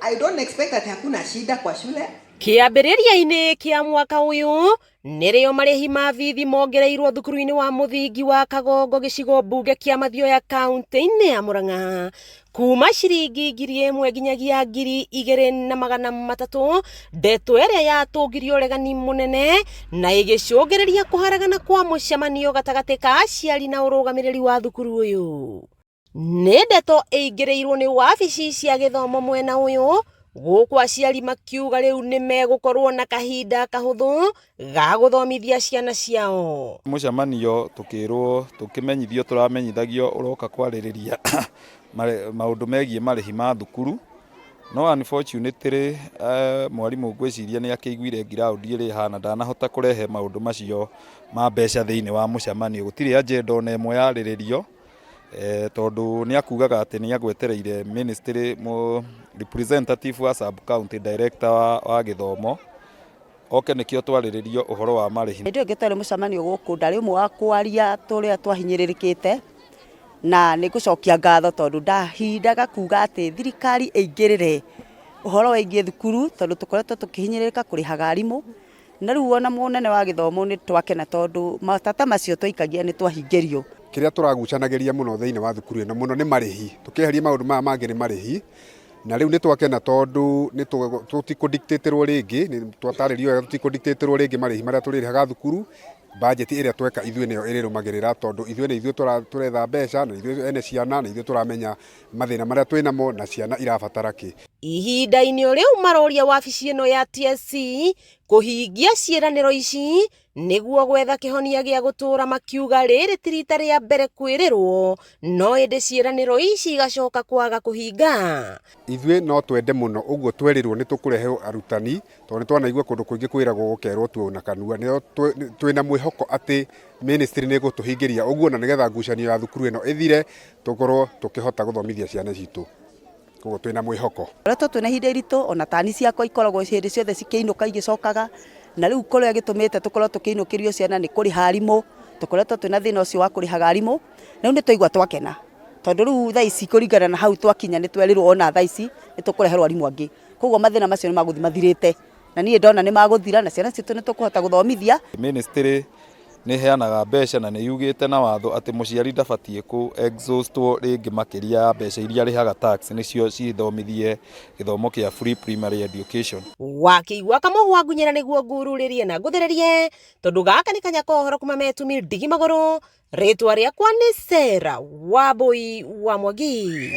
I don't expect that hakuna shida kwa shule. Kiambĩrĩria-inĩ kĩa mwaka ũyũ nĩrĩo marĩhi ma bithi mongereirwo thukuru-inĩ wa mũthingi wa Kagongo gĩcigo mbunge kĩa Mathioya kaunti-inĩ ya Murang'a kuma ciringi 1,000 nginyagia 2,300, ndeto ĩrĩa yatũngirie ũregani mũnene na ĩgĩcũngĩrĩria kũharagana kwa mũcemanio gatagatĩ ka aciari na ũrũgamĩrĩri wa thukuru ũyũ. Nĩ ndeto ĩingĩrĩirwo nĩ wabici cia gĩthomo mwena ũyũ, gũkũ aciari makiuga rĩu nĩ megũkorwo na kahinda kahũthũ ga gũthomithia ciana ciao. Mũcemanio tukĩrwo tũkĩmenyithio tũramenyithagio ũroka kwarĩrĩria maũndũ megiĩ marĩhi ma thukuru, no unfortunately mwarimũ ngwĩciria nĩ akĩiguire ground ĩrĩ hana ndanahota kũrehe maũndũ macio ma mbeca thĩinĩ wa mũcemanio. Gũtirĩ agenda ona ĩmwe yarĩrĩrio tondu nĩ akugaga atĩ nĩ agwetereire ministry representative wa sub county director wa gĩthomo oke nĩkĩo twarĩrĩrio ũhoro wa marĩhi. Nĩ ngĩtare mũcemanio gũkũ ndarĩ ũmwe wa kwaria tũrĩa twahinyĩrĩrĩkĩte, na nĩ gũcokia ngatho tondu ndahindaga kuga atĩ thirikari ĩingĩrĩre ũhoro wĩgiĩ thukuru tondu tũkoretwo tũkĩhinyĩrĩrĩka kũrĩhaga arimũ, na rĩu ona mũnene wa gĩthomo nĩ twakena tondu matata macio twaikagia nĩ twahingĩrio. Kĩrĩa tũragucanagĩria mũno thĩinĩ wa thukuru ĩno mũno nĩ marĩhi, tũkĩeheria maũndũ maya mangĩ nĩ marĩhi, na rĩu nĩ twakena tondu nĩ tũtikũdictatĩrwo rĩngĩ, nĩ twatarĩrio tũtikũdictatĩrwo rĩngĩ marĩhi marĩa tũrĩrĩhaga thukuru. Budget ĩrĩa tweka ithuĩ nĩyo ĩrĩrũmagĩrĩra tondu ithuĩ nĩ ithuĩ tũretha mbeca na ithuĩ ene ciana na ithuĩ tũramenya mathĩna marĩa twĩnamo na ciana irabatara kĩ. Ihinda-inĩ rĩu maroria wabici ĩno ya TSC kũhingia ciĩranĩro ici nĩguo gwetha kĩhonia gĩa gũtũra, makiuga rĩrĩ ti rita rĩa mbere kwĩrĩrwo, no ĩndĩ ciĩranĩro ici igacoka kwaga kũhinga. Ithuĩ no twende mũno ũguo twerirwo nĩ tũkũrehe arutani tondũ nĩ twanaigua kũndũ kũingĩ kwĩragwo gũkerwo tuona kanua, nĩo twĩna mwĩhoko atĩ ministry nĩ ĩgũtũhingĩria ũguo, na nĩgetha ngucanio ya thukuru ĩno ĩthire tũkorwo tũkĩhota gũthomithia ciana citũ. Koguo twĩna mwĩhoko. Koretwo twĩna ihinda iritũ, ona tani ciakwa ikoragwo hĩndĩ ciothe cikĩinũka igĩcokaga, na rĩu kũrĩa gĩtũmĩte tũkorwo tũkĩinũkĩrio ciana nĩ kũrĩha arimũ, tũkoretwo twĩna thĩna ũcio wa kũrĩhaga arimũ, rĩu nĩ twaigua twakena tondu rĩu thaa ici kũringana na hau twakinya nĩ twerirwo ona thaa ici nĩ tũkũreherwo arimũ angĩ, koguo mathĩna macio nĩ magũthiĩ mathirĩte, na niĩ ndona nĩ magũthira na ciana citũ nĩ tũkũhota gũthomithia. Ministry nĩ heanaga mbeca na nĩ yugĩte na watho atĩ mũciari ndabatiĩ ku exhaustwo rĩngĩ makĩria ya mbeca iria arĩhaga tax nĩcio cithomithie gĩthomo kĩa free primary education. Wakĩigua kamũhwa ngunyĩra nĩguo ngururĩrie na ngũthererie tondu gaka nĩ kanya kohoro kuma metumi ndigi magũrũ, rĩtwa rĩakwa nĩ Sarah Wambui wa Mwangi.